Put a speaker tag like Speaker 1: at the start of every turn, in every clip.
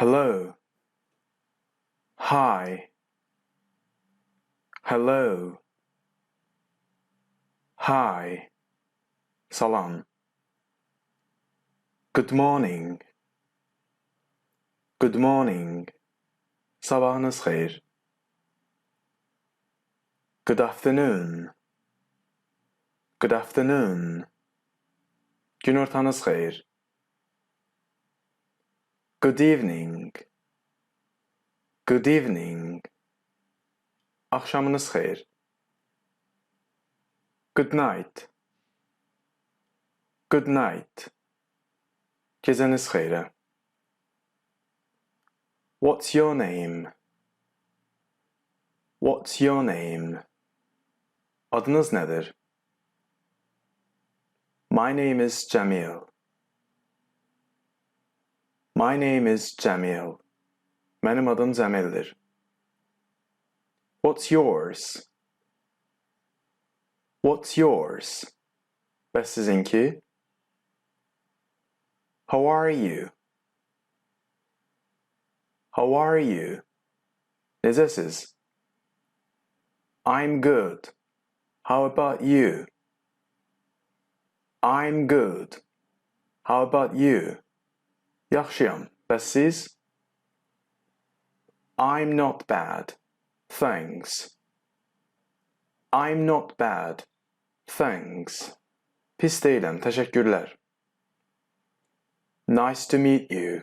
Speaker 1: Hello. Hi. Hello. Hi. Salam. Good morning. Good morning. Sabahınız xeyir. Good afternoon. Good afternoon. Günortanız xeyir. Good evening. Good evening. Axşamınız xeyir. Good night. Good night. Gecəniz xeyrə. What's your name? What's your name? Adınız nədir? My name is Jamil. My name is Jamil. Mənim adım Cəmildir. What's yours? What's yours? Bəs sizinki? How are you? How are you? Necəsiz? I'm good. How about you? I'm good. How about you? Yaxşıyam. Bəs siz? I'm not bad. Thanks. I'm not bad. Thanks. Pis deyiləm, təşəkkürlər. Nice to meet you.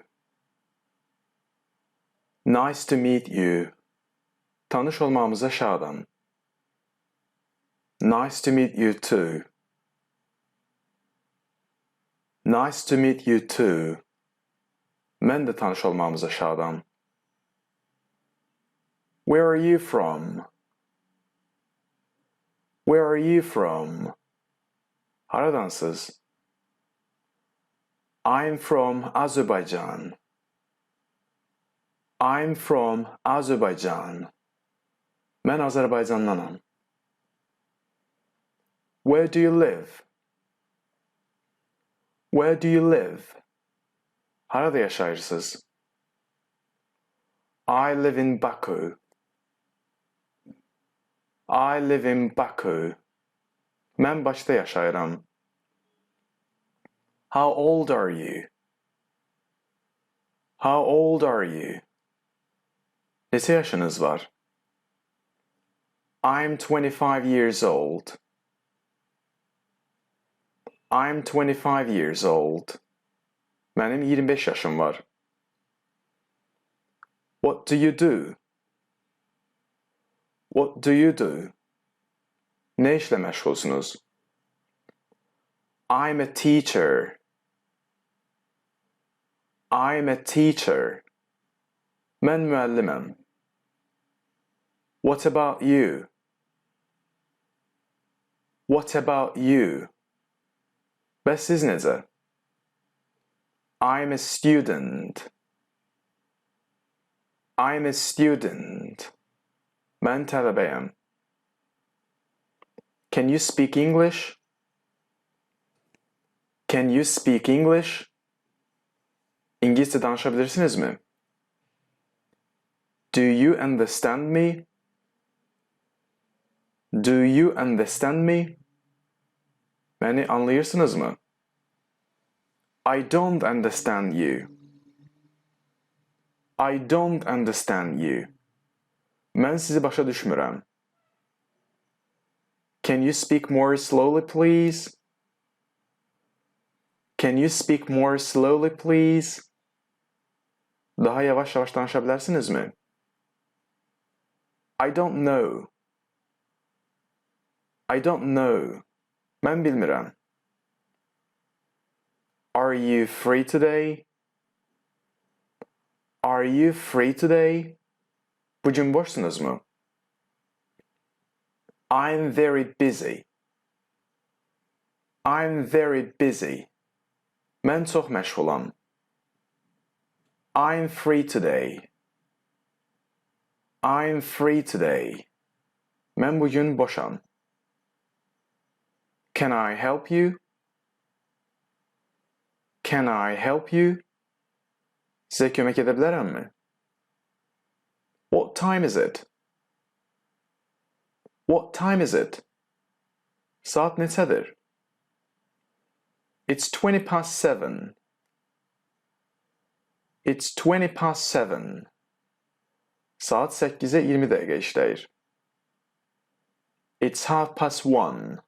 Speaker 1: Nice to meet you. Tanış olmamıza şadam. Nice to meet you too. Nice to meet you too. Mən də tanış olmamıza şadam. Where are you from? Where are you from? Haradansız? I'm from Azerbaijan. I'm from Azerbaijan. Mən Azərbaycandanam. Where do you live? Where do you live? Harada yaşayırsınız? I live in Baku. I live in Baku. Mən Bakıda yaşayıram. How old are you? How old are you? Neçə yaşınız var? I'm 25 years old. I'm 25 years old. Mənim 25 yaşım var. What do you do? What do you do? Ne işlə məşğulsunuz? I'm a teacher. I'm a teacher. Mən müəlliməm. What about you? What about you? Bəs siz necə? I'm a student. I'm a student. Mən tələbəyəm. Can you speak English? Can you speak English? İngilizce danışabilirsinizmi? Do you understand me? Do you understand me? Beni anlayırsınızmı? I don't understand you. I don't understand you. Mən sizi başa düşmürəm. Can you speak more slowly, please? Can you speak more slowly, please? Daha yavaş danışabilirsinizmi? I don't know. I don't know. Mən bilmirəm. Are you free today? Are you free today? Bugün boşsunuzmu? I'm very busy. I'm very busy. Mən çox məşğulam. I'm free today. I'm free today. Mən bugün boşam. Can I help you? Can I help you? Sizə kömək edə bilərəmmi? What time is it? What time is it? Saat neçədir? It's 20 past 7. It's 20 past 7. Saat 8'e 20 dəqiqə işləyir. It's half past 1.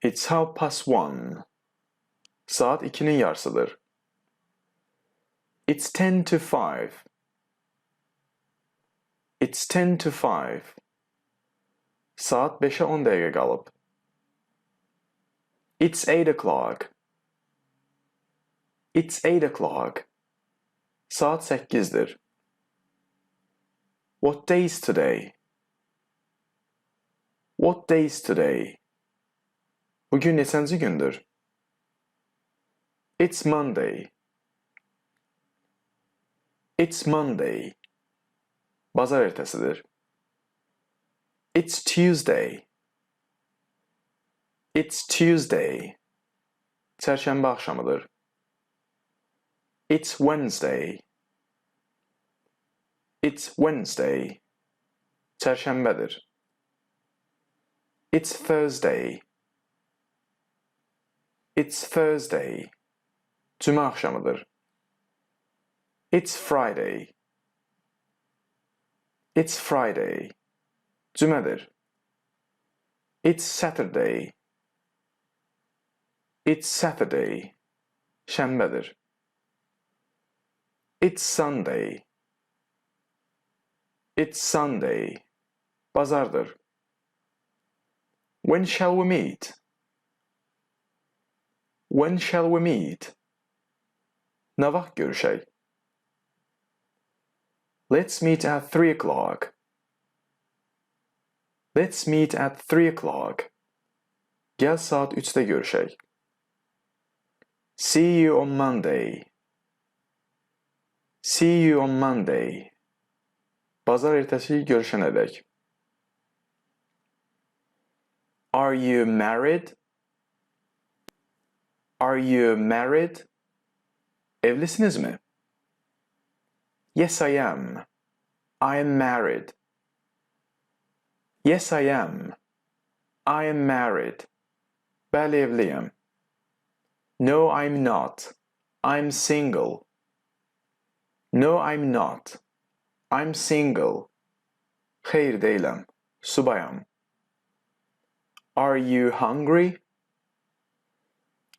Speaker 1: It's half past 1. Saat 2'nin yarısıdır. It's 10 to 5. It's 10 to 5. Saat 5'e 10 dəqiqə qalıb. It's 8 o'clock. It's 8 o'clock. Saat 8'dir. What day is today? What day is today? Bugün neçənci gündür? It's Monday. It's Monday. Bazar ertesidir. It's Tuesday. It's Tuesday. Çərşənbə axşamıdır. It's Wednesday. It's Wednesday. Çərşənbədir. It's Thursday. It's Thursday. Cümə axşamıdır. It's Friday. It's Friday. Cümədir. It's Saturday. It's Saturday. Şənbədir. It's Sunday. It's Sunday. Bazardır. When shall we meet? When shall we meet? Nə vaxt görüşək? Let's meet at 3 o'clock. Let's meet at 3 o'clock. Gəl saat 3'də görüşək. See you on Monday. See you on Monday. Bazar ertəsi görüşənədək. Are you married? Are you married? Evlisiniz mi? Yes, I am. I am married. Yes, I am. I am married. Bəli, evliyəm. No, I'm not. I'm single. No, I'm not. I'm single. Xeyr, deyiləm. Subayam. Are you hungry?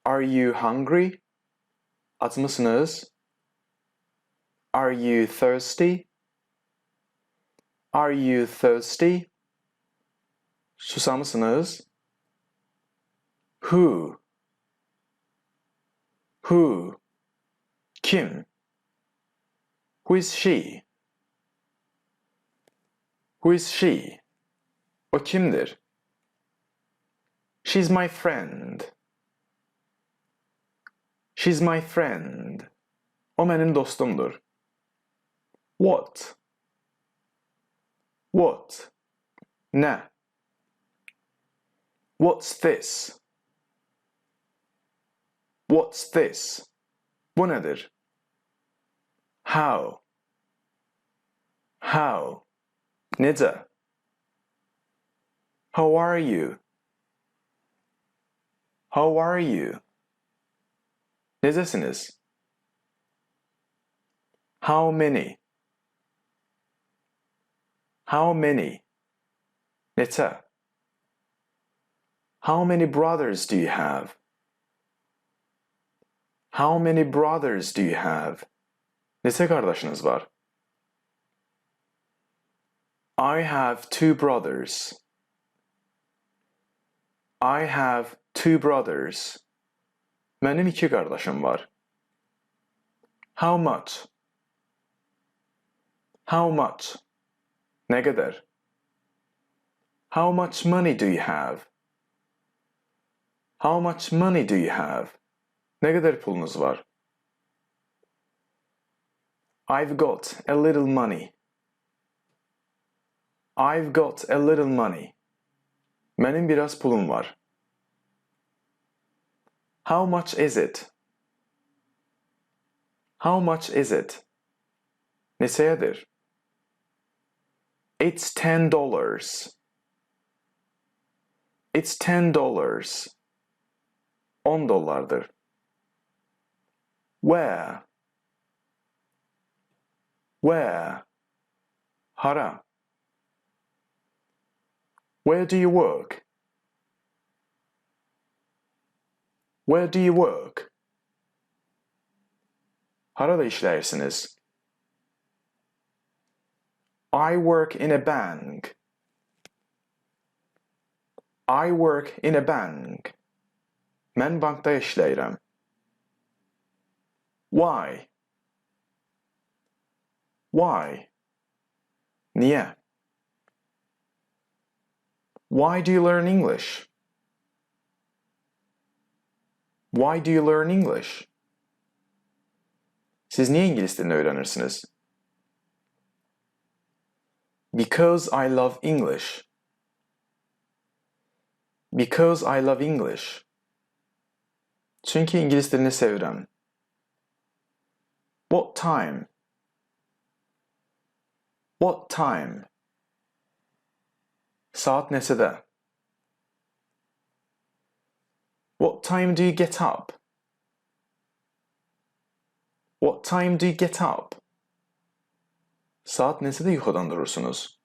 Speaker 1: Are you hungry? Aç mısınız? Are you thirsty? Are you thirsty? Susamısınız? Who? Who? Kim? Who is she? Who is she? O kimdir? She's my friend. She's my friend. O mənim dostumdur. What? What? Nə? What's this? What's this? Bu nədir? How? How? Necə? How are you? How are you? Necəsiniz? How many? How many? Neçə? How many brothers do you have? How many brothers do you have? Neçə qardaşınız var? I have 2 brothers. I have 2 brothers. Mənim 2 qardaşım var. How much? How much? Nə qədər? How much money do you have? How much money do you have? Nə qədər pulunuz var? I've got a little money. I've got a little money. Mənim biraz pulum var. How much is it? How much is it? Neçəyədir? It's $10. It's $10. $10. Where? Where? Hara? Where do you work? Where do you work? Harada işləyirsiniz? I work in a bank. I work in a bank. Mən bankda işləyirəm. Why? Why? Niyə? Why do you learn English? Why do you learn English? Siz niyə İngilis dilini öyrənirsiniz? Because I love English. Because I love English. Çünki İngilis dilini sevirəm. What time? What time? Saat neçədə? What time do you get up? What time do you get up? Saat neçədə yuxudan durursunuz?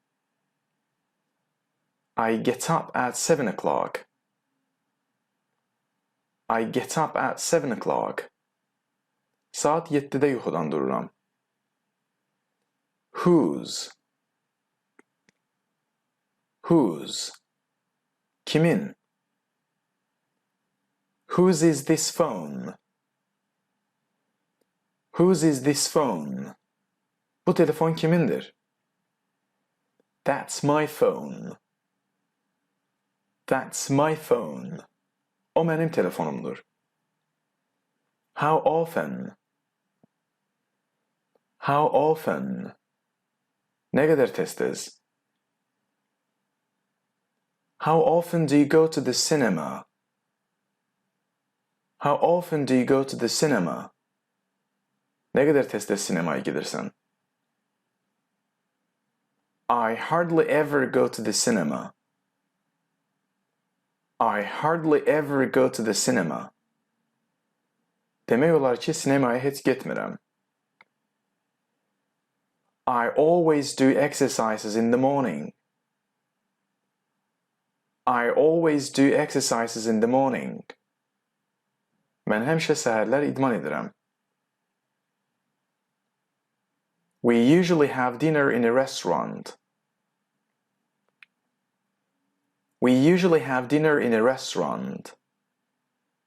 Speaker 1: I get up at 7 o'clock. I get up at 7 o'clock. Saat 7'de yuxudan dururam. Whose? Whose? Kimin? Whose is this phone? Whose is this phone? Bu telefon kimindir? That's my phone. That's my phone. O benim telefonumdur. How often? How often? Ne kadar tez? How often do you go to the cinema? How often do you go to the cinema? Ne kadar tez sinemaya gidersen? I hardly ever go to the cinema. I hardly ever go to the cinema. Demək olar ki, sinemaya heç getmirəm. I always do exercises in the morning. I always do exercises in the morning. Mən həmişə səhərlər idman edirəm. We usually have dinner in a restaurant. We usually have dinner in a restaurant.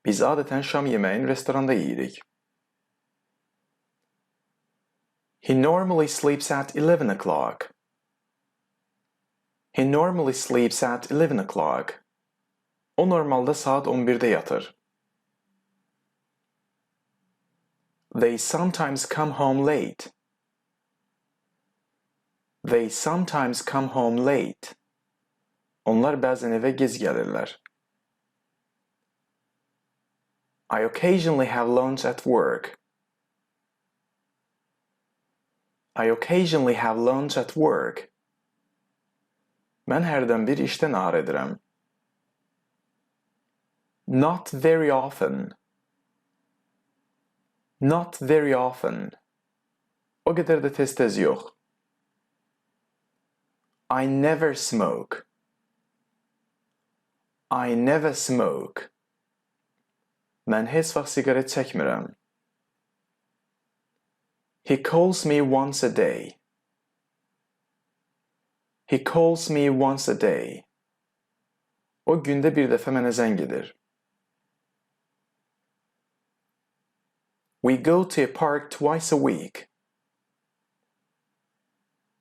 Speaker 1: Biz adətən şam yeməyini restoranda yeyirik. He normally sleeps at 11 o'clock. He normally sleeps at 11 o'clock. O normalda saat 11'de yatır. They sometimes come home late. They sometimes come home late. Onlar bəzən evə gec gəlirlər. I occasionally have lunch at work. I occasionally have lunch at work. Mən hərdən bir işdə nahar edirəm. Not very often. Not very often. O qədər də tez-tez yox. I never smoke. I never smoke. Mən heç vaxt siqaret çəkmirəm. He calls me once a day. He calls me once a day. O gündə bir dəfə mənə zəng edir. We go to a park twice a week.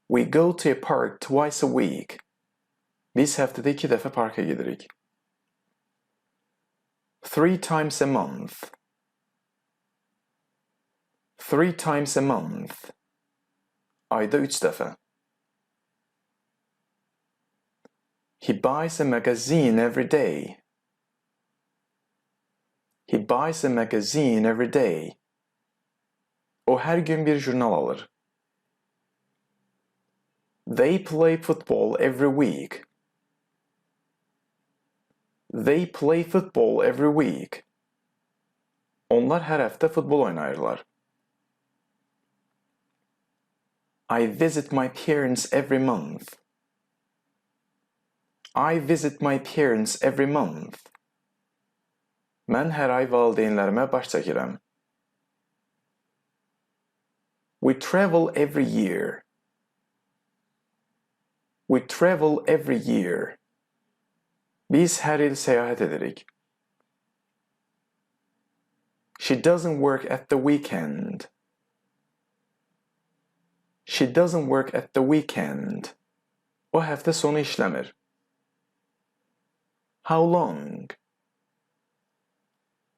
Speaker 1: We go to a park twice a week. Biz həftədə 2 dəfə parka gedirik. 3 times a month. 3 times a month. Ayda 3 dəfə. He buys a magazine every day. He buys a magazine every day. O her gün bir jurnal alır. They play football every week. They play football every week. Onlar her hafta futbol oynayırlar. I visit my parents every month. I visit my parents every month. Mən hər ay valideynlərimə baş çəkirəm. We travel every year. We travel every year. Biz hər il səyahət edirik. She doesn't work at the weekend. She doesn't work at the weekend. O həftə sonu işləmir. How long?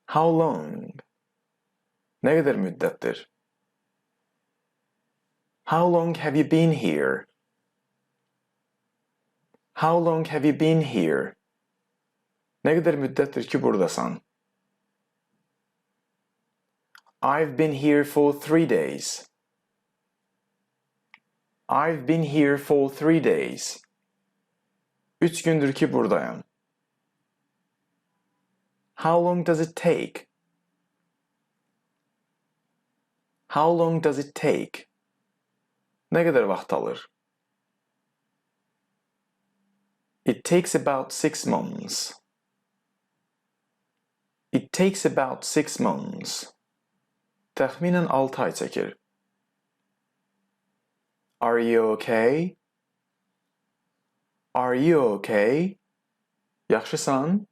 Speaker 1: How long? Ne kadar müddettir? How long have you been here? How long have you been here? Ne kadar müddettir ki buradasın? I've been here for 3 days. I've been here for 3 days. 3 gündür ki buradayım. How long does it take? How long does it take? Ne kadar vaxt alır? It takes about 6 months. It takes about 6 months. Təxminən 6 ay çəkir. Are you okay? Are you okay? Yaxşısan?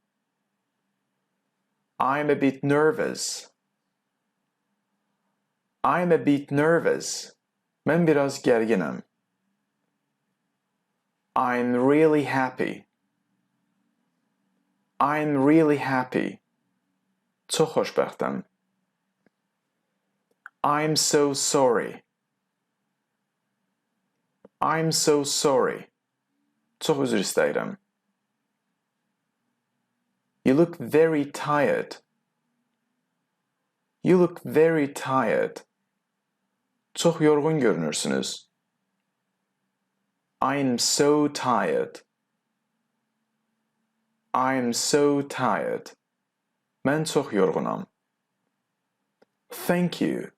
Speaker 1: I'm a bit nervous. I'm a bit nervous. Mən biraz gərginəm. I'm really happy. I'm really happy. Çox xoşbəxtəm. I'm so sorry. I'm so sorry. Çox üzr istəyirəm. You look very tired. You look very tired. Çox yorğun görünürsünüz. I'm so tired. I'm so tired. Mən çox yorğunam. Thank you.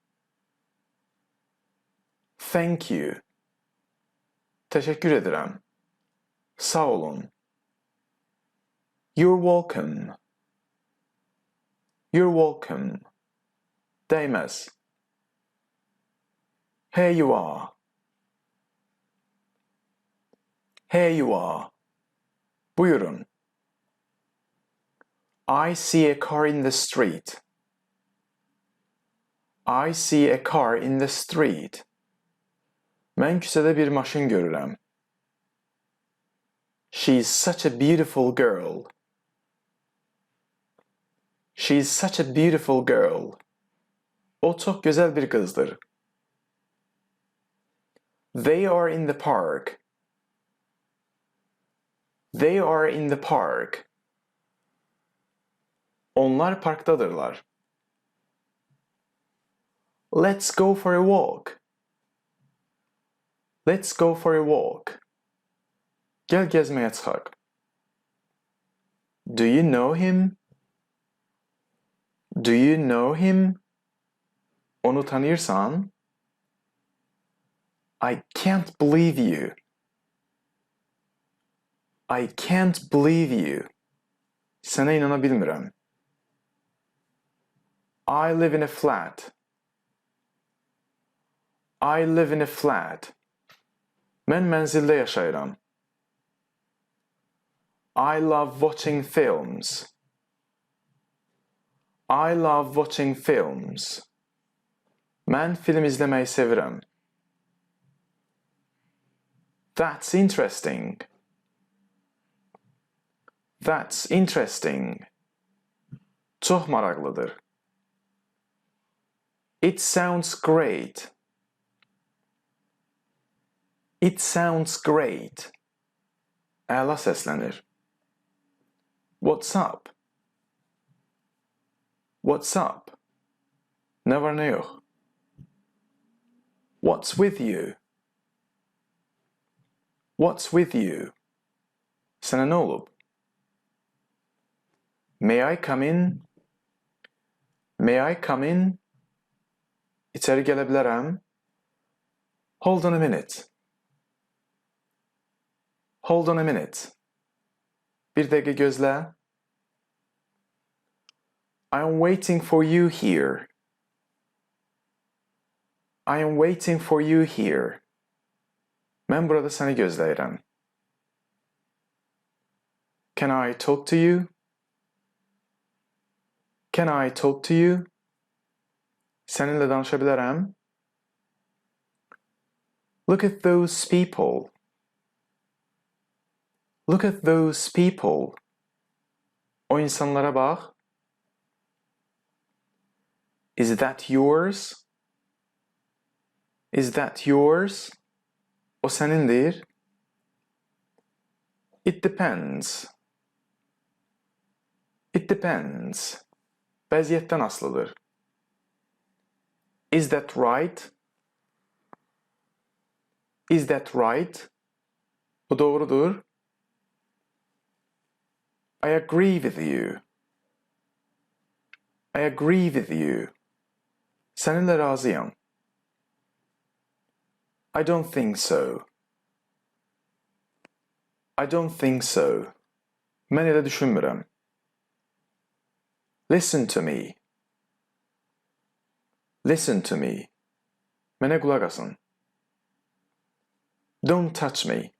Speaker 1: Thank you. Təşəkkür edirəm. Sağ olun. You're welcome. You're welcome. Dəyməz. Here you are. Here you are. Buyurun. I see a car in the street. I see a car in the street. Mən küçədə bir maşın görürəm. She's such a beautiful girl. She's such a beautiful girl. O çox gözəl bir qızdır. They are in the park. They are in the park. Onlar parkdadırlar. Let's go for a walk. Let's go for a walk. Gəl gəzməyə çıxaq. Do you know him? Do you know him? Onu tanıyırsan? I can't believe you. I can't believe you. Sənə inana bilmirəm. I live in a flat. I live in a flat. Mən mənzildə yaşayıram. I love watching films. I love watching films. Mən film izləməyi sevirəm. That's interesting. That's interesting. Çox maraqlıdır. It sounds great. It sounds great. Əla səslənir. What's up? What's up? Nə var nə yox? What's with you? What's with you? Sana ne olub? May I come in? May I come in? İçeri gələ bilərəm? Hold on a minute. Hold on a minute. Bir dəqiqə gözlə. I am waiting for you here. I am waiting for you here. Mən burada səni gözləyirəm. Can I talk to you? Can I talk to you? Səninlə danışa bilərəm? Look at those people. Look at those people. O insanlara bax. Is that yours? Is that yours? O sənindir. It depends. It depends. Vəziyyətdən asılıdır. Is that right? Is that right? Bu doğrudur. I agree with you. I agree with you. Səninlə razıyam. I don't think so. I don't think so. Mən elə düşünmürəm. Listen to me. Listen to me. Mənə qulaq asın. Don't touch me.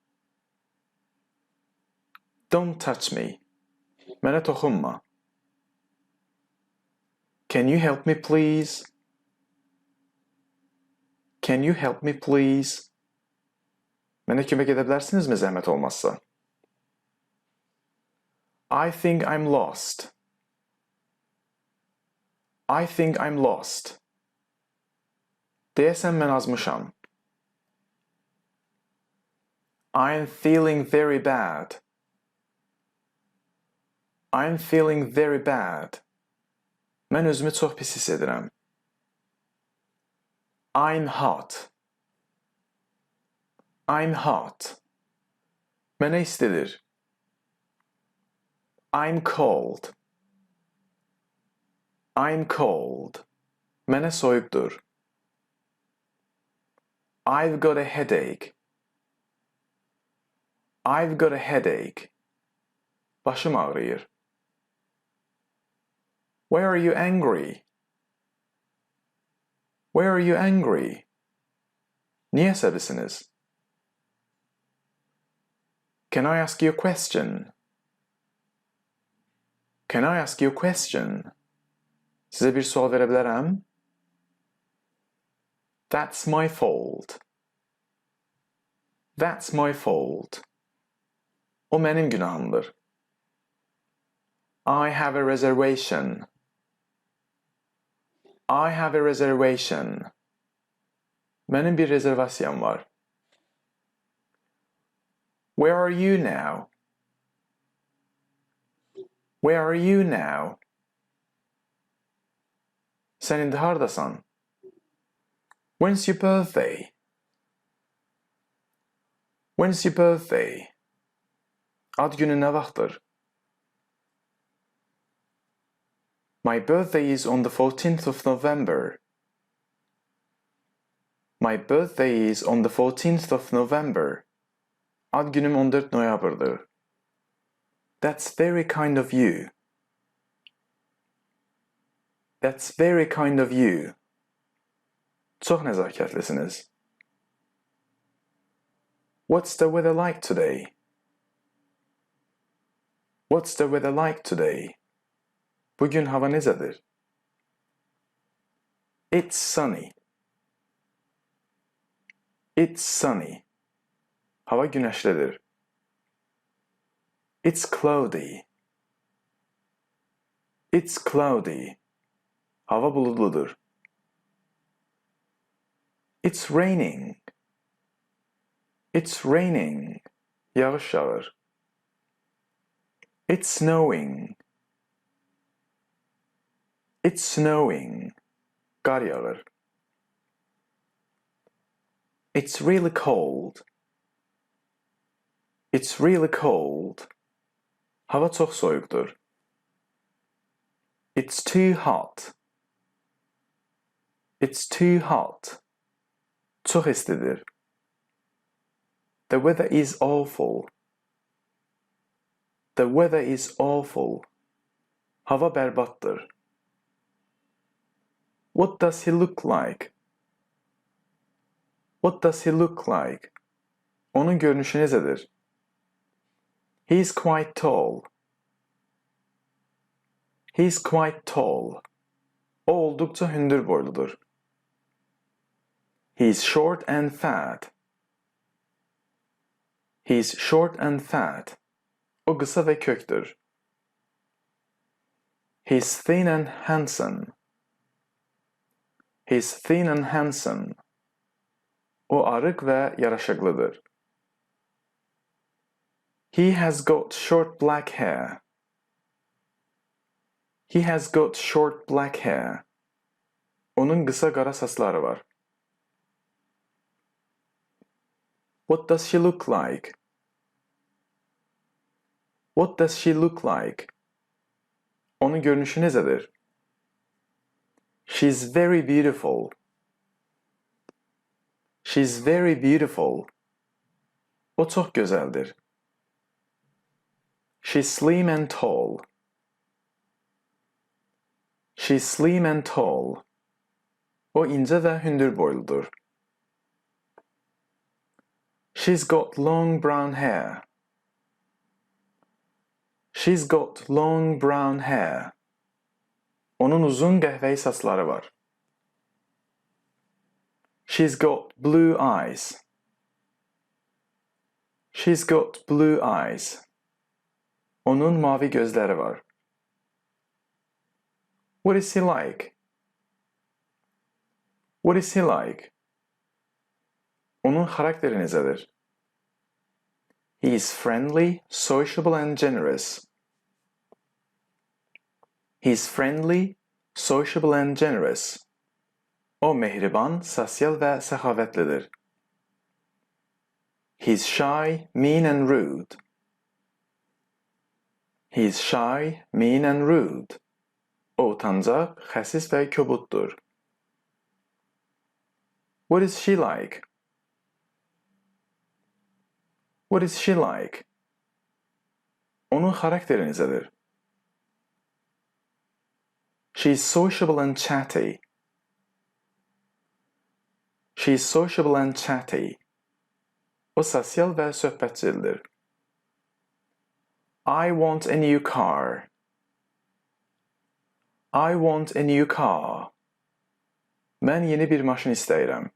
Speaker 1: Don't touch me. Mənə toxunma. Can you help me please? Can you help me please? Mənə kömək edə bilərsinizmi zəhmət olmazsa? I think I'm lost. I think I'm lost. Deyəsən mən azmışam. I'm feeling very bad. I'm feeling very bad. Mən özümü çox pis hiss edirəm. I'm hot. I'm hot. Mənə istidir. I'm cold. I'm cold. Mənə soyuqdur. I've got a headache. I've got a headache. Başım ağrıyır. Why are you angry? Why are you angry? Niye əsəbisiniz? Can I ask you a question? Can I ask you a question? Sizə bir sual verə bilərəm? That's my fault. That's my fault. O mənim günahımdır. I have a reservation. I have a reservation. Mənim bir rezervasiyam var. Where are you now? Where are you now? Sən indi hardasan? When's your birthday? When's your birthday? Ad günü nə vaxtdır? My birthday is on the 14th of November. My birthday is on the 14th of November. Ad günüm 14 noyabrdır. That's very kind of you. That's very kind of you. Çox nəzakətlisiniz. What's the weather like today? What's the weather like today? Bugün hava necədir? It's sunny. It's sunny. Hava güneşlidir. It's cloudy. It's cloudy. Hava bulutludur. It's raining. It's raining. Yağış yağır. It's snowing. It's snowing. Qar yağır. It's really cold. It's really cold. Hava çox soyuqdur. It's too hot. It's too hot. Çox istidir. The weather is awful. The weather is awful. Hava berbattır. What does he look like? What does he look like? Onun görünüşü necədir? He is quite tall. He is quite tall. O oldukça hündür boyludur. He is short and fat. He is short and fat. O kısa ve köktür. He is thin and handsome. He is thin and handsome. O arık ve yaraşıklıdır. He has got short black hair. He has got short black hair. Onun kısa qara saçları var. What does she look like? What does she look like? Onun görünüşü necədir? She's very beautiful. She's very beautiful. O çox gözəldir. She's slim and tall. She's slim and tall. O incə və hündür boyludur. She's got long brown hair. She's got long brown hair. Onun uzun qəhvəyi saçları var. She's got blue eyes. She's got blue eyes. Onun mavi gözləri var. What is he like? What is he like? Onun xarakteri necədir? He is friendly, sociable and generous. He is friendly, sociable and generous. O mehriban, sosial və səxavətlidir. He is shy, mean and rude. He is shy, mean and rude. O utancaq, xəsis və kobuddur. What is she like? What is she like? Onun xarakteri necədir? She is sociable and chatty. She is sociable and chatty. O sosial və söhbətçildir. I want a new car. I want a new car. Mən yeni bir maşın istəyirəm.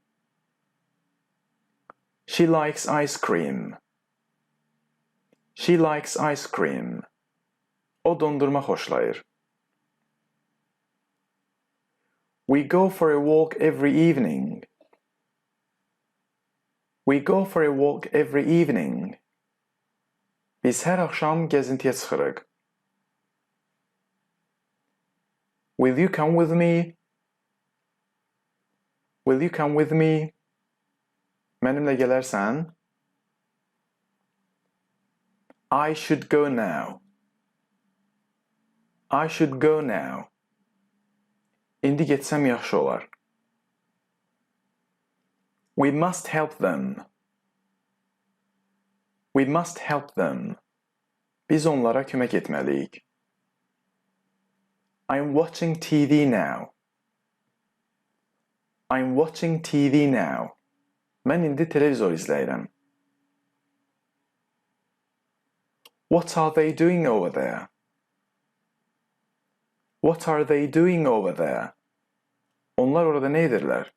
Speaker 1: She likes ice cream. She likes ice cream. O dondurma xoşlayır. We go for a walk every evening. We go for a walk every evening. Biz hər axşam gəzintiyə çıxırıq. Will you come with me? Will you come with me? Mənimlə gələrsən? I should go now. I should go now. İndi getsəm yaxşı olar. We must help them. We must help them. Biz onlara kömək etməliyik. I'm watching TV now. I'm watching TV now. Mən indi televizor izləyirəm. What are they doing over there? What are they doing over there? Onlar orada nə edirlər?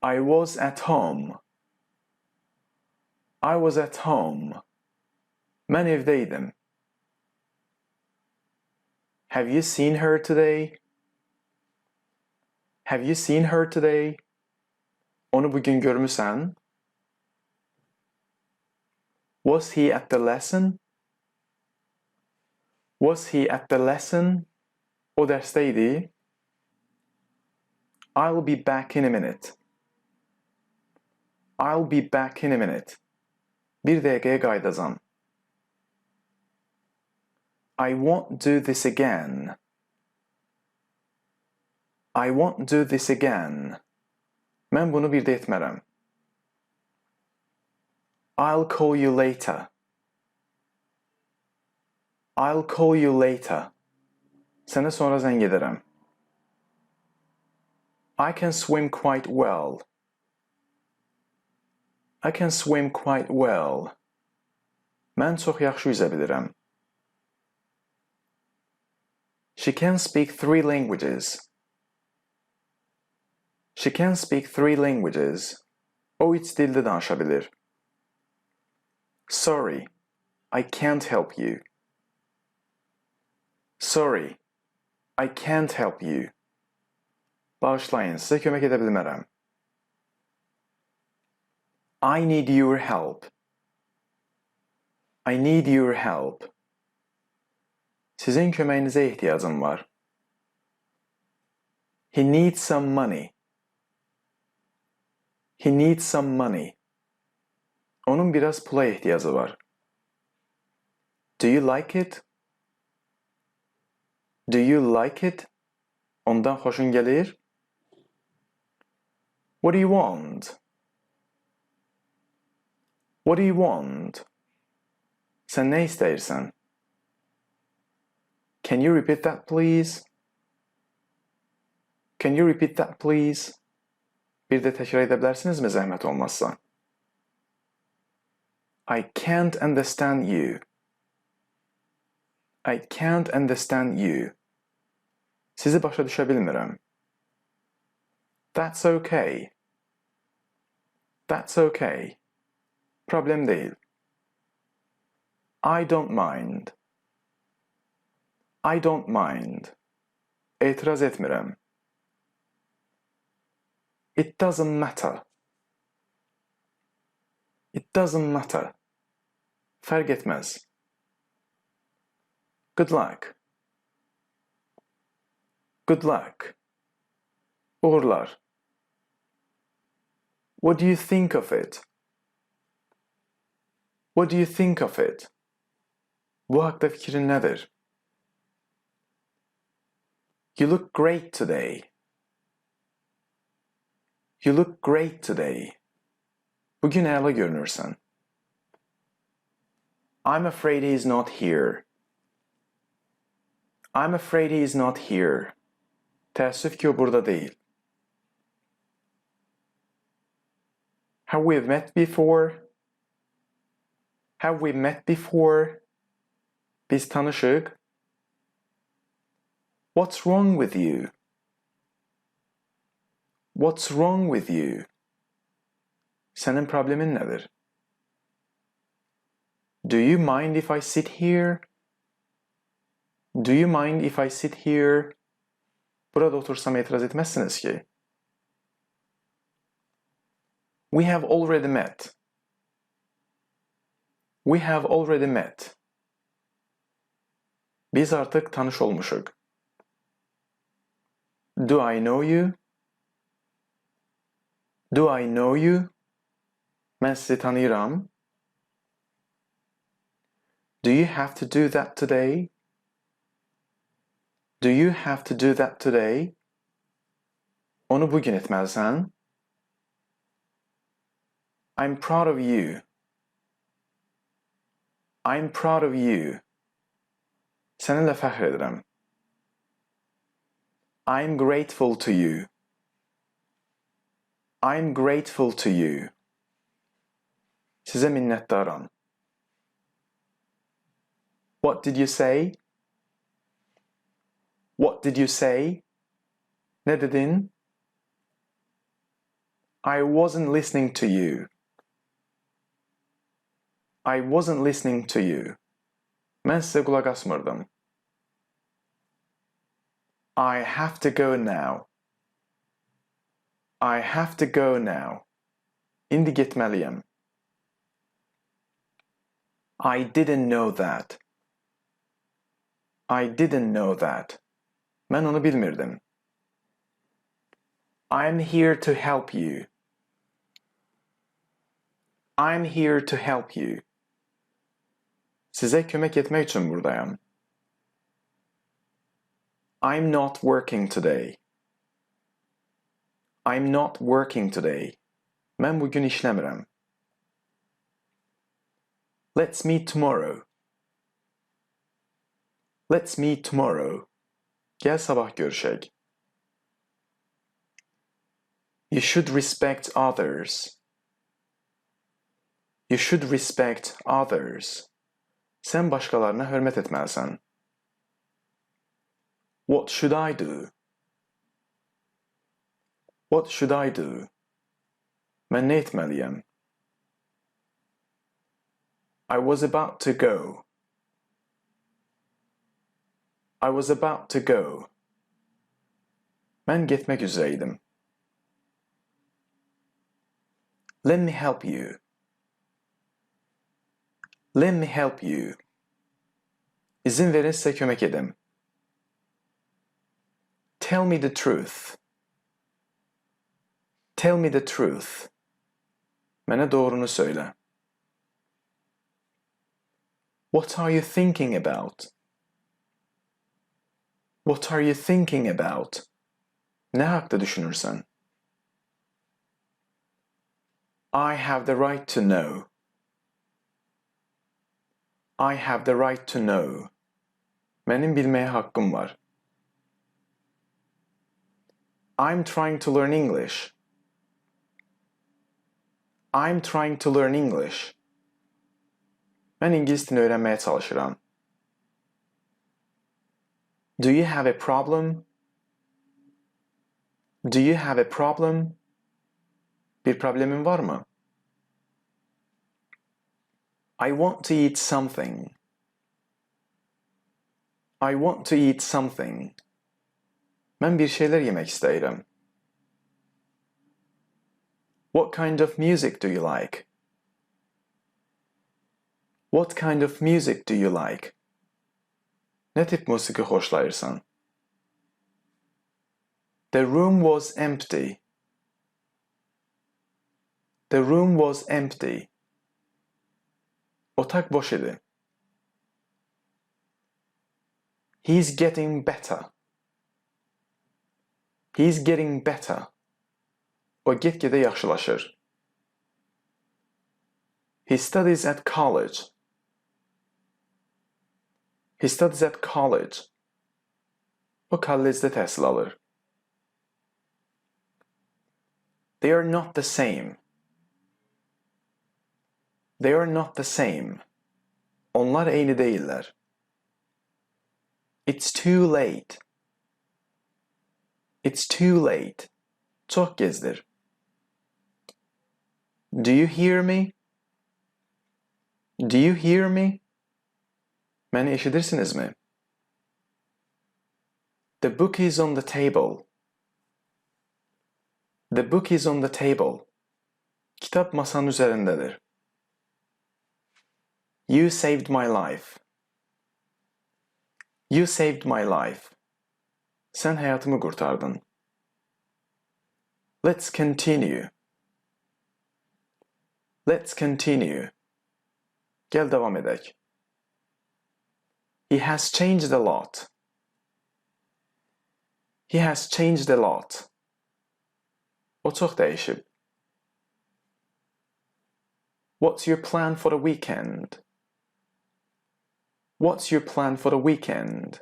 Speaker 1: I was at home. I was at home. Mən evdəydim. Have you seen her today? Have you seen her today? Onu bugün görmüsən? Was he at the lesson? Was he at the lesson? O dərsdəydi. I'll be back in a minute. I'll be back in a minute. Bir dəqiqəyə qayıdacağam. I won't do this again. I won't do this again. Mən bunu bir də etmərəm. I'll call you later. I'll call you later. Sənə sonra zəng edərəm. I can swim quite well. I can swim quite well. Mən çox yaxşı yüzə bilirəm. She can speak 3 languages. She can speak 3 languages. O 3 dildə danışa bilir. Sorry, I can't help you. Sorry, I can't help you. Bağışlayın, sizə kömək edə bilmərəm. I need your help. I need your help. Sizin köməyinizə ehtiyacım var. He needs some money. He needs some money. Onun biraz pula ehtiyacı var. Do you like it? Do you like it? Ondan xoşun gəlir? What do you want? What do you want? Sən nə istəyirsən? Can you repeat that, please? Can you repeat that, please? Bir də təkrar edə bilərsinizmi zəhmət olmazsa? I can't understand you. I can't understand you. Sizi başa düşə bilmirəm. That's okay. That's okay. Problem deyil. I don't mind. I don't mind. Etiraz etmirəm. It doesn't matter. It doesn't matter. Fərq etməz. Good luck. Good luck. Uğurlar. What do you think of it? What do you think of it? Bu haqda fikrin nədir? You look great today. You look great today. Bugün əla görünürsən. I'm afraid he's not here. I'm afraid he's not here. Təəssüf ki, o burada deyil. Have we met before? Have we met before? Biz tanışıq. What's wrong with you? What's wrong with you? Sənin problemin nədir? Do you mind if I sit here? Do you mind if I sit here? Burada otursam etiraz etməzsiniz ki. We have already met. We have already met. Biz artıq tanış olmuşuq. Do I know you? Do I know you? Mən sizi tanıyıram. Do you have to do that today? Do you have to do that today? Onu bugün etməlisən. I'm proud of you. I'm proud of you. Səninlə fəxr edirəm. I'm grateful to you. I'm grateful to you. Sizə minnətdaram. What did you say? What did you say? Ne dedin? I wasn't listening to you. I wasn't listening to you. Mən sizə qulaq asmırdım. I have to go now. I have to go now. İndi getməliyəm. I didn't know that. I didn't know that. Mən onu bilmirdim. I'm here to help you. I'm here to help you. Size kömek etmek için buradayım. I'm not working today. I'm not working today. Mən bugün işləmirəm. Let's meet tomorrow. Let's meet tomorrow. Gəl sabah görüşək. You should respect others. You should respect others. Sən başqalarına hörmət etməlisən. What should I do? What should I do? Mən nə etməliyəm? I was about to go. I was about to go. Mən getmək üzrəydim. Let me help you. Let me help you. İzin verin sizə kömək edim. Tell me the truth. Tell me the truth. Mənə doğrunu söylə. What are you thinking about? What are you thinking about? Ne hakkında düşünürsən? I have the right to know. I have the right to know. Mənim bilməyə haqqım var. I'm trying to learn English. I'm trying to learn English. Mən İngilis dilini öyrənməyə çalışıram. Do you have a problem? Do you have a problem? Bir problemin var mı? I want to eat something. I want to eat something. Mən bir şeyler yemək istəyirəm. What kind of music do you like? What kind of music do you like? Ne tip musiqi xoşlayırsan? The room was empty. The room was empty. Otaq boş idi. He's getting better. He's getting better. O get-gedə yaxşılaşır. He studies at college. He studies at college. O kollecdə təhsil alır. They are not the same. They are not the same. Onlar eyni deyillər. It's too late. It's too late. Çox gezdir. Do you hear me? Do you hear me? Məni eşidirsinizmi? The book is on the table. The book is on the table. Kitap masanın üzərindədir. You saved my life. You saved my life. Sen hayatımı kurtardın. Let's continue. Let's continue. Gel devam edək. He has changed a lot. He has changed a lot. O çox dəyişib. What's your plan for the weekend? What's your plan for the weekend?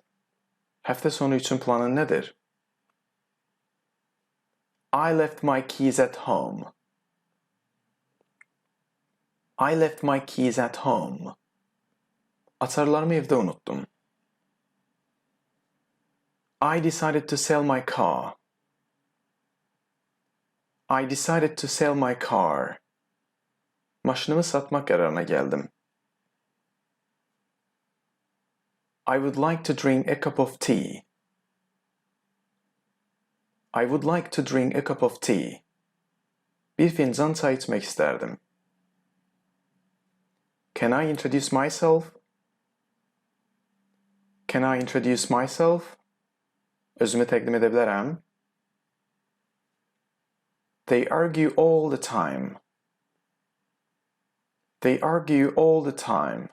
Speaker 1: Həftə sonu üçün planın nədir? I left my keys at home. I left my keys at home. Açarlarımı evdə unuttum. I decided to sell my car. I decided to sell my car. Maşınımı satmaq qərarına gəldim. I would like to drink a cup of tea. I would like to drink a cup of tea. Bir fincan çay içmək istərdim. Can I introduce myself? Can I introduce myself? Özümü təqdim edə bilərəm? They argue all the time. They argue all the time.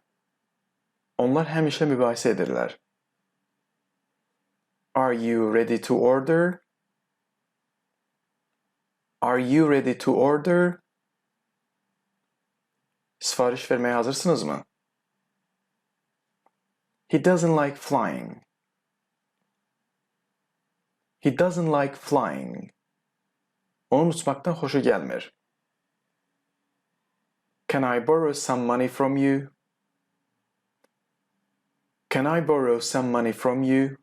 Speaker 1: Onlar həmişə mübahisə edirlər. Are you ready to order? Are you ready to order? Sifariş verməyə hazırsınızmı? He doesn't like flying. He doesn't like flying. Onun uçmaktan xoşu gəlmir. Can I borrow some money from you? Can I borrow some money from you?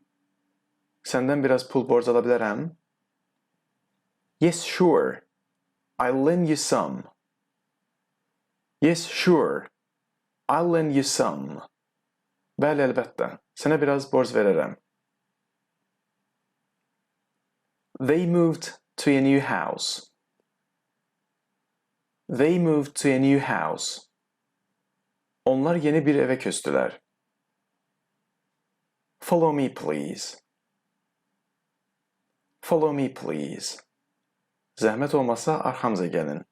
Speaker 1: Səndən biraz pul borc ala bilərəm? Yes, sure. I'll lend you some. Yes, sure. I'll lend you some. Bəli, əlbəttə. Sənə biraz borc verərəm. They moved to a new house. They moved to a new house. Onlar yeni bir evə köçdülər. Follow me, please. Follow me, please. Zəhmət olmasa arxamıza gəlin.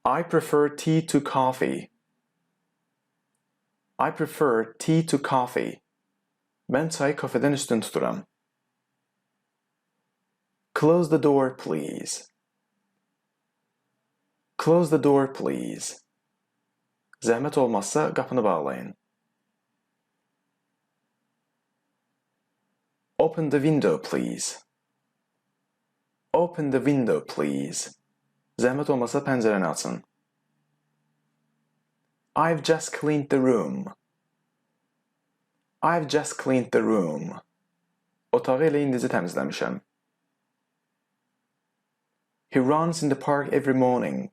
Speaker 1: I prefer tea to coffee. I prefer tea to coffee. Mən çayı kafedən üstün tuturam. Close the door, please. Close the door, please. Zəhmət olmazsa qapını bağlayın. Open the window, please. Open the window, please. Zəhmət olmazsa pəncərəni açın. I've just cleaned the room. I've just cleaned the room. Otağı elə indici təmizləmişəm. He runs in the park every morning.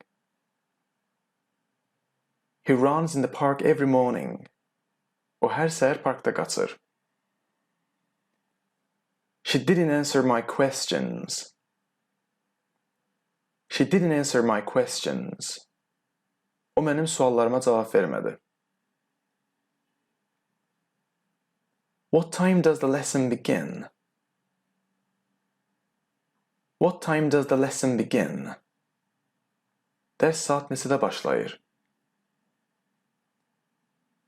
Speaker 1: He runs in the park every morning. O hər səhər parkda qaçır. She didn't answer my questions. She didn't answer my questions. O mənim suallarıma cavab vermədi. What time does the lesson begin? What time does the lesson begin? Dərs saat neçədə başlayır?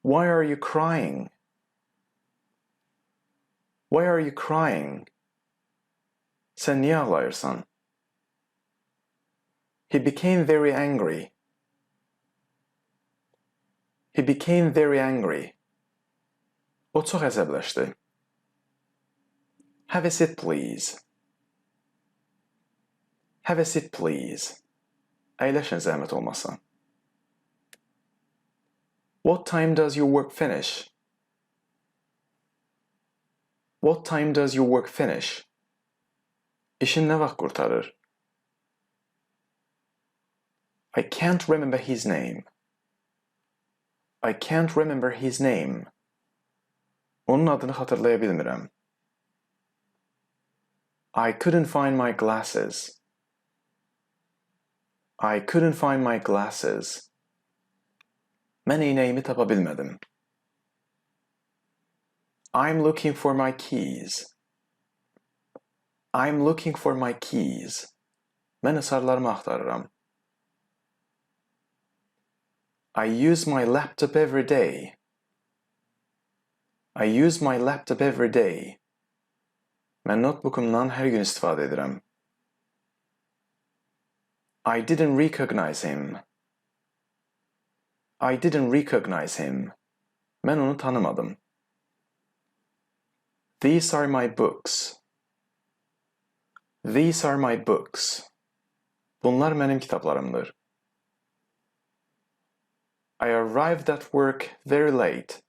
Speaker 1: Why are you crying? Why are you crying? Sən niyə ağlayırsan? He became very angry. He became very angry. O çox əsəbləşdi. Have a seat, please. Have a seat, please. Əyləşin zəhmət olmasa. What time does your work finish? What time does your work finish? İşin nə vaxt qurtarır? I can't remember his name. I can't remember his name. Onun adını xatırlaya bilmirəm. I couldn't find my glasses. I couldn't find my glasses. Mən eynəyimi tapa bilmədim. I'm looking for my keys. I'm looking for my keys. Mən əsarlarımı axtarıram. I use my laptop every day. I use my laptop every day. Mən notebookumdan hər gün istifadə edirəm. I didn't recognize him. I didn't recognize him. Mən onu tanımadım. These are my books. These are my books. Bunlar mənim kitablarımdır. I arrived at work very late.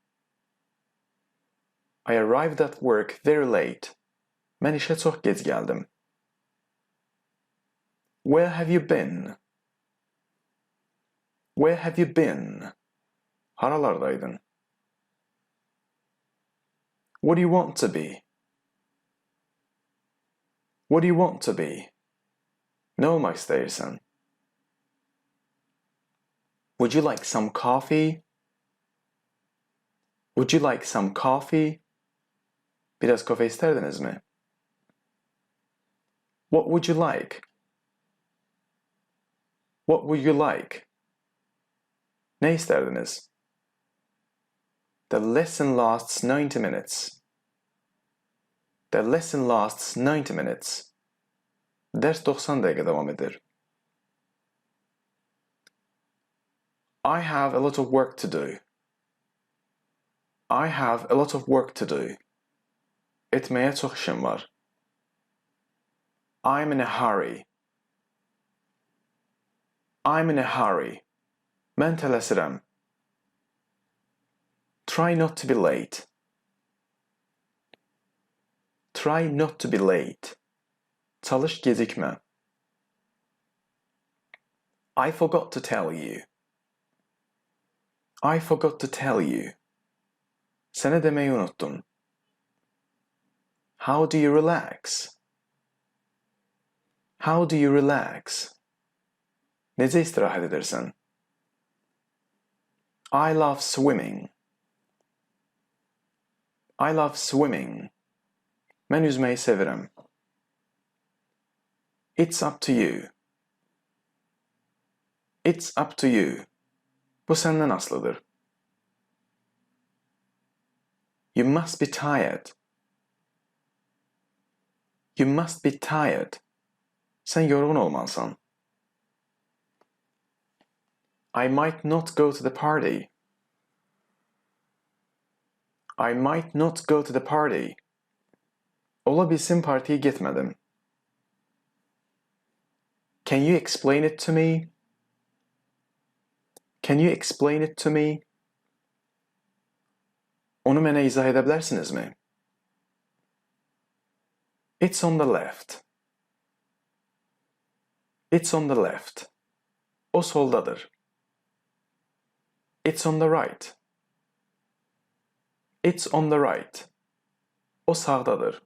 Speaker 1: I arrived at work very late. Mən işə çox gec gəldim. Where have you been? Where have you been? Haralardaydın? What do you want to be? What do you want to be? Ne olmak istersin? Would you like some coffee? Would you like some coffee? Biraz kafe isterdiniz mi? What would you like? What would you like? Ne isterdiniz? The lesson lasts 90 minutes. The lesson lasts 90 minutes. Ders 90 dəqiqə devam edir. I have a lot of work to do. I have a lot of work to do. Etməyə çox işim var. I'm in a hurry. I'm in a hurry. Mən tələsirəm. Try not to be late. Try not to be late. Çalış gecikmə. I forgot to tell you. I forgot to tell you. Sənə deməyi unuttum. How do you relax? How do you relax? Necə istirahət edirsən? I love swimming. I love swimming. Mən yüzməyi sevirəm. It's up to you. It's up to you. Bu səndən asılıdır. You must be tired. You must be tired. Sən yorğun olmalısın. I might not go to the party. I might not go to the party. Ola bilsin partiyə getmədim. Can you explain it to me? Can you explain it to me? Onu mənə izah edə bilərsinizmi? It's on the left. It's on the left. O soldadır. It's on the right. It's on the right. O sağdadır.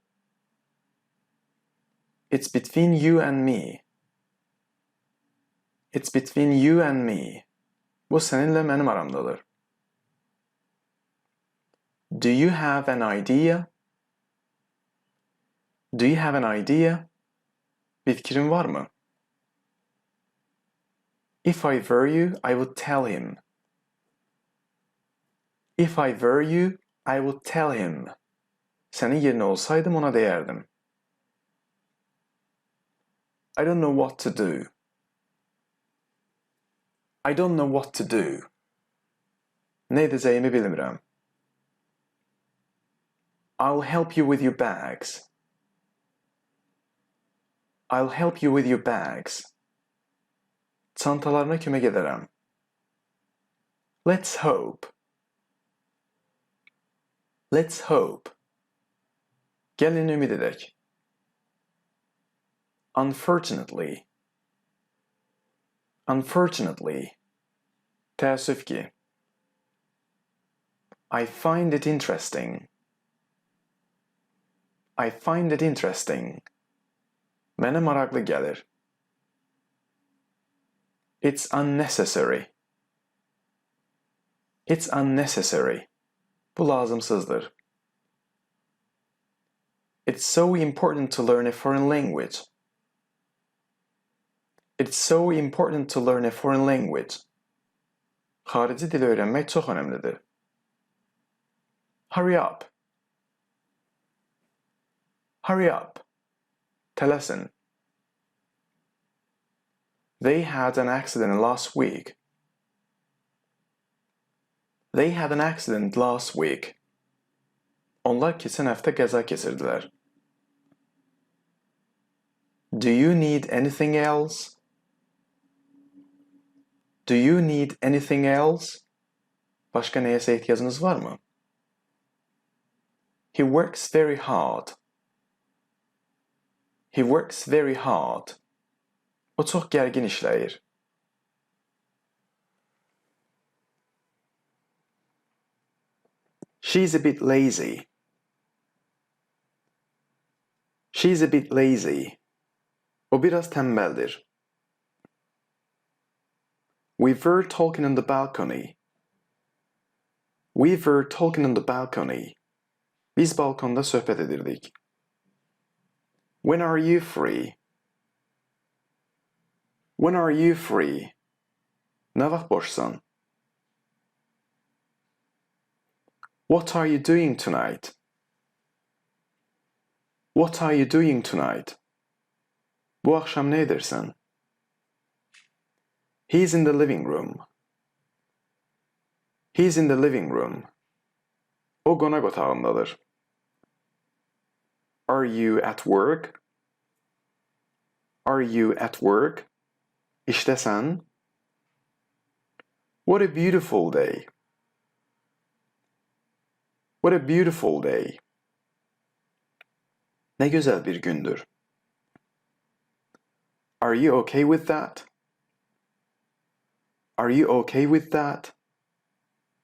Speaker 1: It's between you and me. It's between you and me. Bu səninlə mənim aramdadır. Do you have an idea? Do you have an idea? Bir fikrin var mı? If I were you, I would tell him. If I were you, I would tell him. Sənin yerinə olsaydım ona deyərdim. I don't know what to do. I don't know what to do. Ne edəcəyimi bilmirəm. I'll help you with your bags. I'll help you with your bags. Çantalarına kömək edərəm. Let's hope. Let's hope. Gəlin ümid edək. Unfortunately. Unfortunately. Təəssüf ki. I find it interesting. I find it interesting. Mənə maraqlı gəlir. It's unnecessary. It's unnecessary. Bu lazımsızdır. It's so important to learn a foreign language. It's so important to learn a foreign language. Xarici dil öyrənmək çox önəmlidir. Hurry up. Hurry up. Tələsin. They had an accident last week. They had an accident last week. Onlar keçən həftə qəza keçirdilər. Do you need anything else? Do you need anything else? Başqa nəyəsə ehtiyacınız var mı? He works very hard. He works very hard. O çox gərgin işləyir. She's a bit lazy. She's a bit lazy. O biraz tembeldir. We were talking on the balcony. We were talking on the balcony. Biz balkonda söhbət edirdik. When are you free? When are you free? Nə vaxt boşsan? What are you doing tonight? What are you doing tonight? Bu akşam ne edersən? He's in the living room. He's in the living room. O qonaq otağındadır. Are you at work? Are you at work? İşdəsən? What a beautiful day. What a beautiful day. Ne güzel bir gündür. Are you okay with that? Are you okay with that?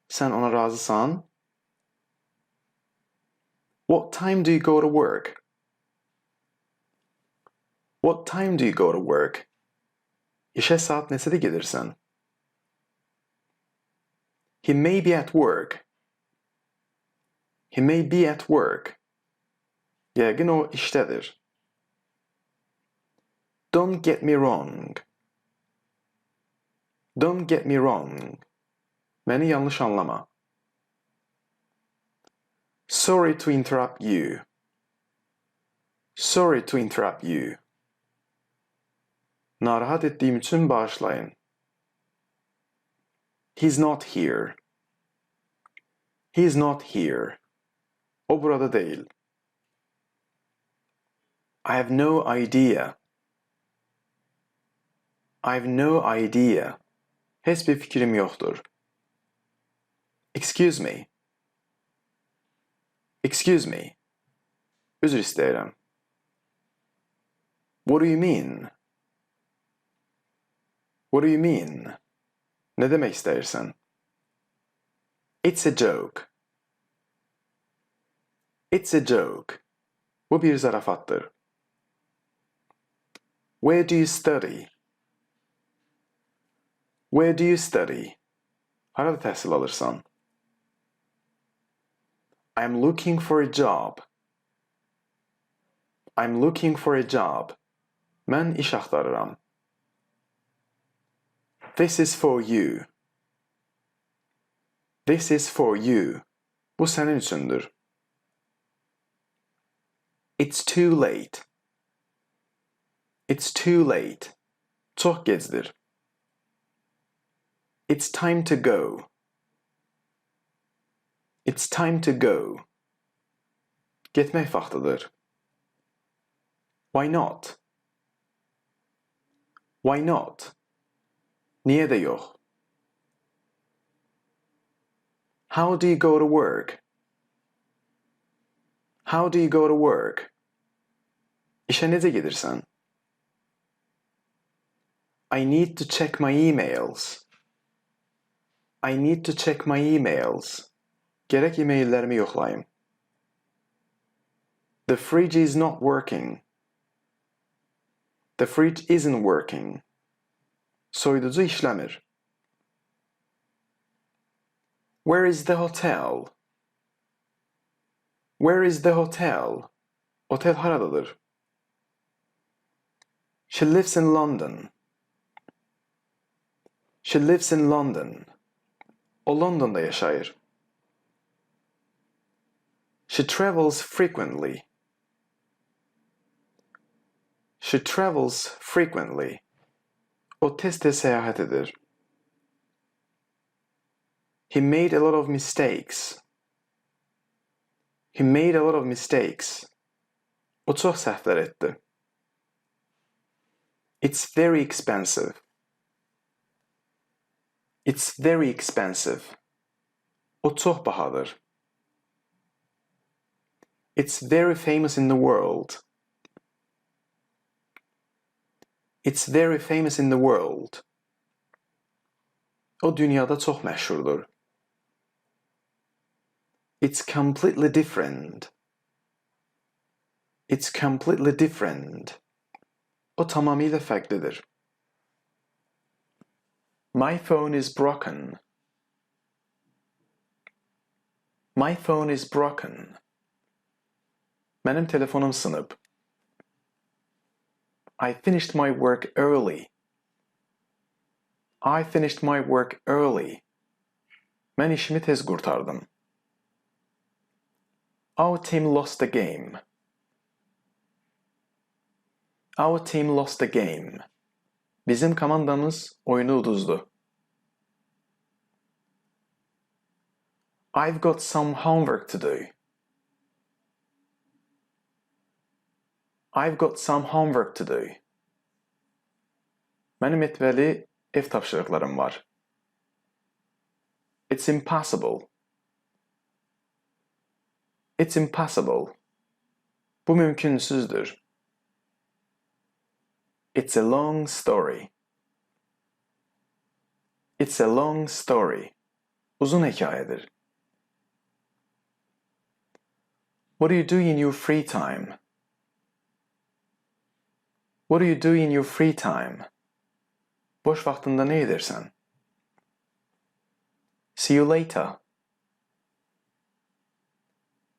Speaker 1: Sen ona razısan? What time do you go to work? What time do you go to work? İşe saat neçədə gedirsən? He may be at work. He may be at work. Yəqin o işdədir. Don't get me wrong. Don't get me wrong. Məni yanlış anlama. Sorry to interrupt you. Sorry to interrupt you. Narahat ettiğim için bağışlayın. He's not here. He's not here. O burada değil. I have no idea. I have no idea. Heç bir fikrim yoxdur. Excuse me. Excuse me. Üzr istəyirəm. What do you mean? What do you mean? Ne demek istəyirsən? It's a joke. It's a joke. Bu bir zarafatdır. Where do you study? Where do you study? Harada təhsil alırsan? I'm looking for a job. I'm looking for a job. Mən iş axtarıram. This is for you. This is for you. Bu sənin üçündür. It's too late. It's too late. Çox gecdir. It's time to go. It's time to go. Getmək vaxtıdır. Why not? Why not? Niyə də yox? How do you go to work? How do you go to work? İşə necə gedirsən? I need to check my emails. I need to check my emails. Gərək e-maillərimi yoxlayım. The fridge is not working. The fridge isn't working. Soyuducu işləmir. Where is the hotel? Where is the hotel? Otel haradadır? She lives in London. She lives in London. O London'da yaşayır. She travels frequently. She travels frequently. O tez-tez seyahat edir. He made a lot of mistakes. He made a lot of mistakes. O çox səhvlər etdi. It's very expensive. It's very expensive. O çox bahadır. It's very famous in the world. It's very famous in the world. O dünyada çox məşhurdur. It's completely different. It's completely different. O tamamilə fərqlidir. My phone is broken. My phone is broken. Mənim telefonum sınıb. I finished my work early. I finished my work early. Mən işimi tez qurtardım. Our team lost the game. Our team lost the game. Bizim komandamız oyunu uduzdu. I've got some homework to do. I've got some homework to do. Mənim etməli ev tapşırıqlarım var. It's impossible. It's impossible. Bu mümkünsüzdür. It's a long story. It's a long story. Uzun hikayedir. What do you do in your free time? What do you do in your free time? Boş vaktinde ne edersen? See you later.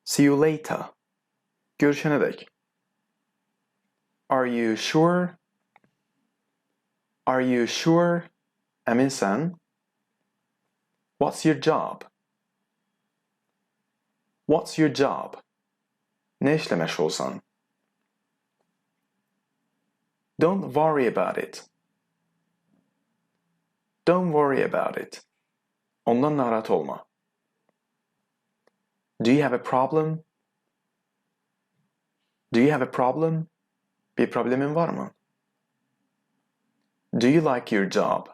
Speaker 1: See you later. Görüşene dek. Are you sure? Are you sure? Eminsen? What's your job? What's your job? Ne işle meşgulsan? Don't worry about it. Don't worry about it. Ondan narahat olma. Do you have a problem? Do you have a problem? Bir problemin var mı? Do you like your job?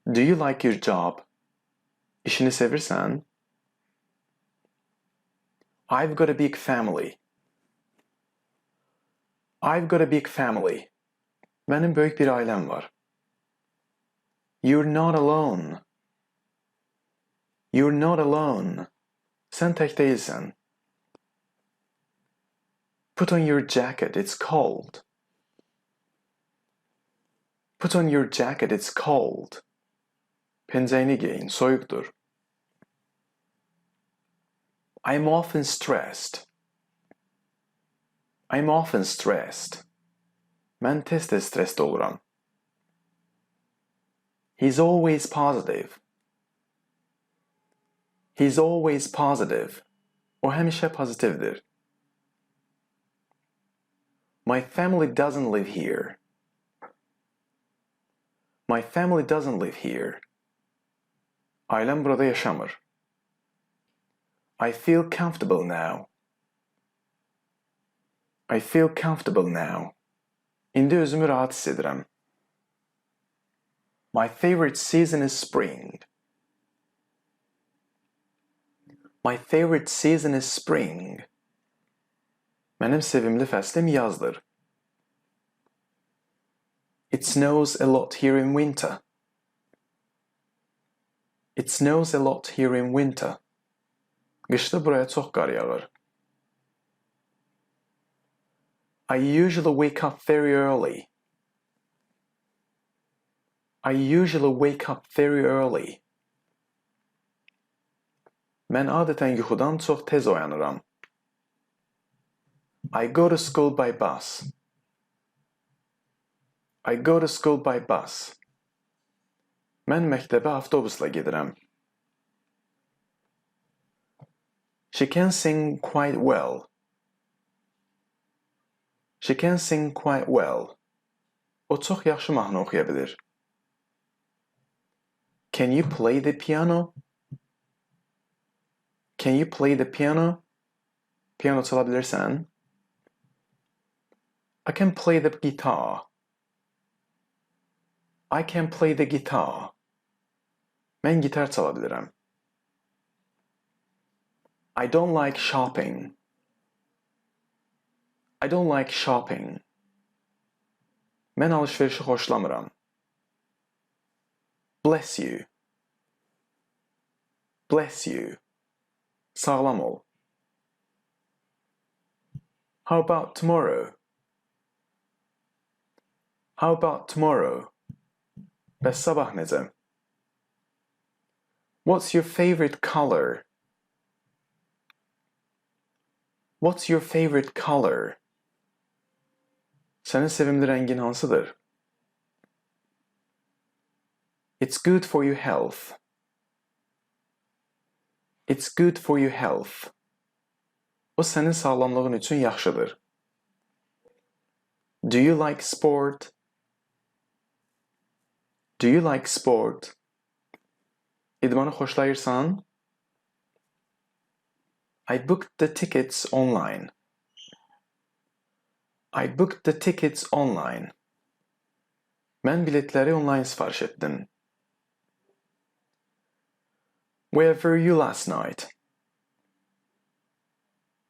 Speaker 1: Do you like your job? İşini sevirsen? I've got a big family. I've got a big family. Benim büyük bir ailem var. You're not alone. You're not alone. Sen tek değilsen. Put on your jacket, it's cold. Put on your jacket, it's cold. Penceğini giyin, soğuktur. I'm often stressed. I'm often stressed. Mən tez-tez stresli oluram. He's always positive. He's always positive. O həmişə pozitivdir. My family doesn't live here. My family doesn't live here. Ailem burada yaşamır. I feel comfortable now. I feel comfortable now. İndi özümü rahat hiss edirəm. My favorite season is spring. My favorite season is spring. Mənim sevimli fəslim yazdır. It snows a lot here in winter. It snows a lot here in winter. Qışda buraya çox qar yağır. I usually wake up very early. I usually wake up very early. Mən adətən yuxudan çox tez oyanıram. I go to school by bus. I go to school by bus. Mən məktəbə avtobusla gedirəm. She can sing quite well. She can sing quite well. O çox yaxşı mahnı oxuya bilir. Can you play the piano? Can you play the piano? Piyano çalabilirsən? I can play the guitar. I can play the guitar. Mən gitar çala bilirəm. I don't like shopping. I don't like shopping. Mən alışverişi xoşlamıram. Bless you. Bless you. Sağlam ol. How about tomorrow? How about tomorrow? Bəs sabah necə? What's your favorite color? What's your favorite color? Sənin sevimli rəngin hansıdır? It's good for your health. It's good for your health. O sənin sağlamlığın üçün yaxşıdır. Do you like sport? Do you like sport? İdmanı xoşlayırsan? I booked the tickets online. I booked the tickets online. Mən biletləri online sifariş etdim. Where were you last night?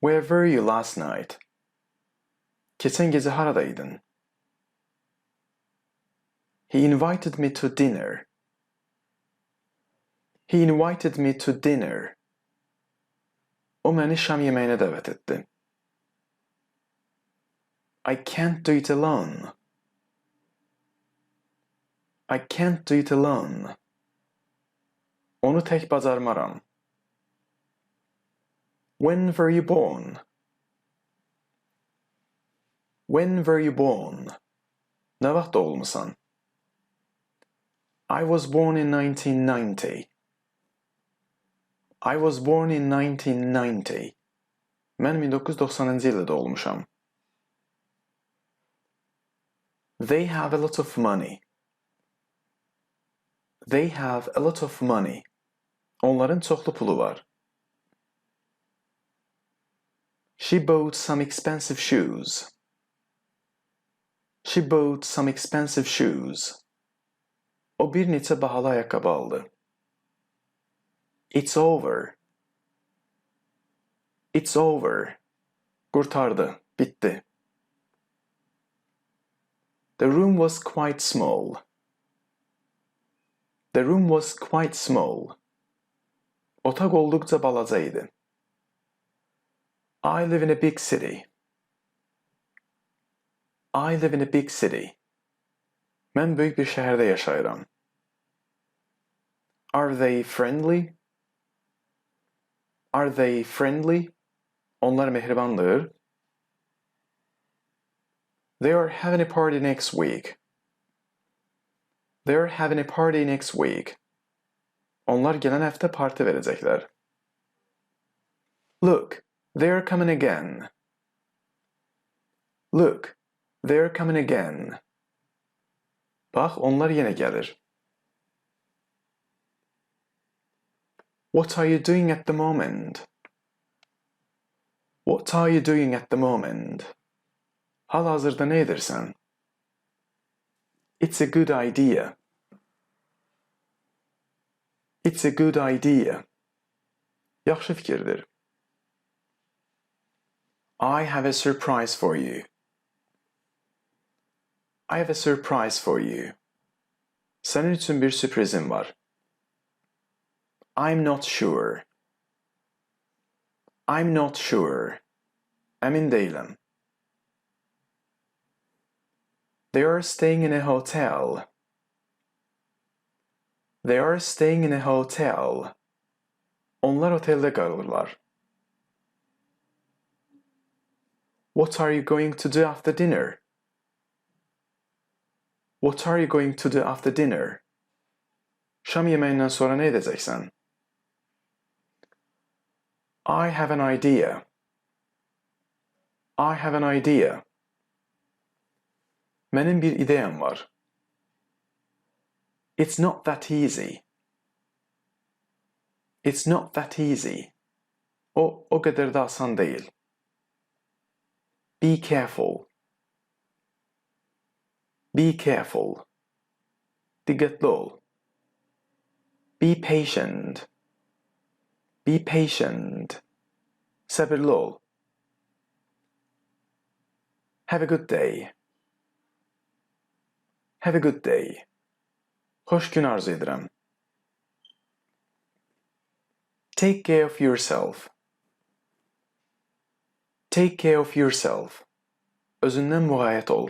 Speaker 1: Where were you last night? Keçən gecə haradaydın? He invited me to dinner. He invited me to dinner. O məni şam yeməyinə dəvət etdi. I can't do it alone. I can't do it alone. Onu tək bacarmaram. When were you born? When were you born? Nə vaxt doğulmusan? I was born in 1990. I was born in 1990. Mən 1990-cı ildə doğulmuşam. They have a lot of money. They have a lot of money. Onların çoxlu pulu var. She bought some expensive shoes. She bought some expensive shoes. O bir neçə bahalı ayaqqabı aldı. It's over. It's over. Qurtardı, bitdi. The room was quite small. The room was quite small. Otaq olduqca balaca idi. I live in a big city. I live in a big city. Mən böyük bir şəhərdə yaşayıram. Are they friendly? Are they friendly? Onlar mehribandır. They are having a party next week. They are having a party next week. Onlar gələn həftə parti verəcəklər. Look, they are coming again. Look, they are coming again. Bax, onlar yenə gəlir. What are you doing at the moment? What are you doing at the moment? Hal-hazırda nə edirsən? It's a good idea. It's a good idea. Yaxşı fikirdir. I have a surprise for you. I have a surprise for you. Sənin üçün bir sürprizim var. I'm not sure. I'm not sure. Əmin deyiləm. They are staying in a hotel. They are staying in a hotel. Onlar oteldə qalırlar. What are you going to do after dinner? What are you going to do after dinner? Şam yeməyindən sonra nə edəcəksən? I have an idea. I have an idea. Mənim bir ideyam var. It's not that easy. It's not that easy. O qədər də asan deyil. Be careful. Be careful. Diqqətli ol. Be patient. Be patient. Səbirli ol. Have a good day. Have a good day. Xoş gün arzu edirəm. Take care of yourself. Take care of yourself. Özündən müğayət ol.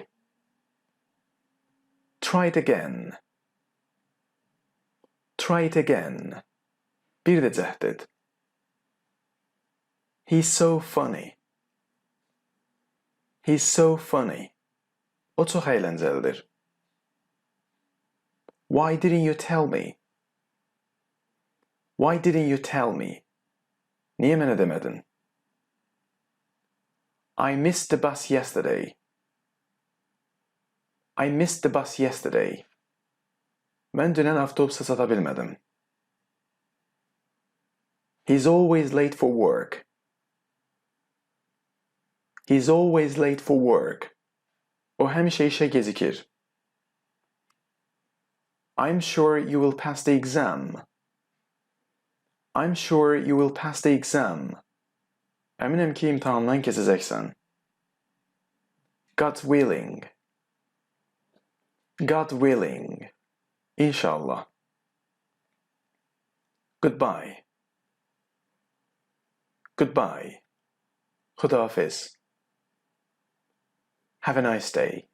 Speaker 1: Try it again. Try it again. Bir də cəhd et. He's so funny. He's so funny. O çox əyləncəlidir. Why didn't you tell me? Why didn't you tell me? Niye mənə demədin? I missed the bus yesterday. I missed the bus yesterday. Mən dünən avtobusa çata bilmədim. He's always late for work. He's always late for work. O həmişə işə gecikir. I'm sure you will pass the exam. I'm sure you will pass the exam. Əminəm ki, imtahandan keçəcəksən. God willing. God willing. İnşallah. Goodbye. Goodbye. Xudahafiz. Have a nice day.